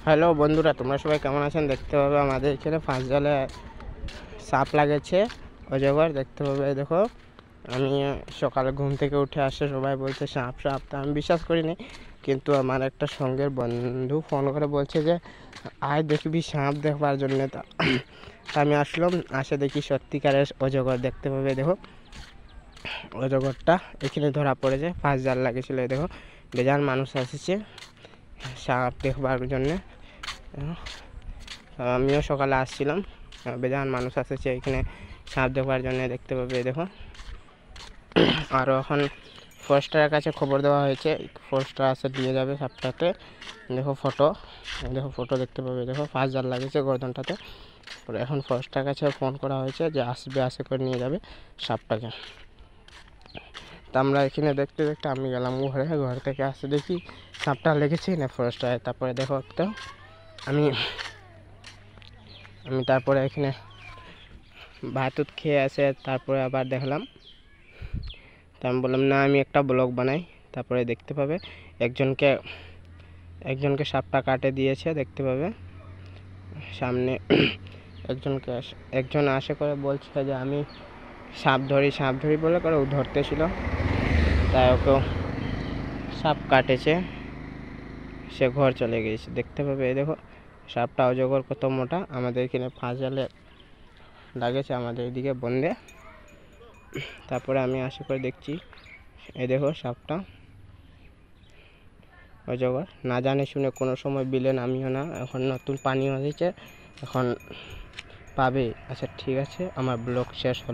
Hello বন্ধুরা, তোমরা সবাই কেমন আছেন? দেখতে পাবে আমাদের এখানে ফাঁস জালে সাপ লাগেছে, অজগর দেখতে পাবে। দেখো, আমি সকালে ঘুম থেকে উঠে আসে সবাই বলছে সাপ সাপ, তা আমি বিশ্বাস করিনি। কিন্তু আমার একটা সঙ্গের বন্ধু ফোন করে বলছে যে আয় দেখবি সাপ দেখবার জন্য। তা আমি আসলাম, আসে দেখি সত্যিকারের অজগর দেখতে পাবে। দেখো, অজগরটা এখানে ধরা পড়েছে, ফাঁস জাল লাগেছিল। দেখো, বেজান মানুষ এসেছে সাপ দেখবার জন্যে। আমিও সকালে আসছিলাম, বেজান মানুষ এসেছে এখানে সাপ দেখবার জন্য, দেখতে পাবে। দেখো, আরও এখন ফরেস্টারের কাছে খবর দেওয়া হয়েছে, ফরেস্টার আসে দিয়ে যাবে সাপটাকে। দেখো ফটো দেখতে পাবে। দেখো, ফাঁস জাল লাগেছে গর্দনটাতে। এখন ফরেস্টারের কাছে ফোন করা হয়েছে যে আসে করে নিয়ে যাবে সাপটাকে। তা আমরা এখানে দেখতে দেখতে আমি গেলাম ঘর থেকে আসে দেখি সাপটা লেগেছে না ফরেস্টারে। তারপরে দেখো একটা আমি তারপরে এখানে ভাত খেয়ে আসে, তারপরে আবার দেখলাম। তা আমি বললাম না, আমি একটা ব্লগ বানাই। তারপরে দেখতে পাবে একজনকে সাপটা কাটে দিয়েছে, দেখতে পাবে সামনে। একজন আসে করে বলছে যে আমি সাপ ধরি বলে করে ও ধরতে ছিল, তাই ওকেও সাপ কাটেছে, সে ঘর চলে গিয়েছে, দেখতে পাবে। দেখো সাপটা অজগর কত মোটা, আমাদের এখানে ফাঁস জালে লাগেছে, আমাদের এদিকে বন্ধে। তারপরে আমি আশা করে দেখছি, এই দেখো সাপটা অজগর। না জানে শুনে কোনো সময় বিলে নামিও না, এখন নতুন পানি হয়েছে, এখন পাবে। আচ্ছা ঠিক আছে, আমার ব্লগ শেষ হলো।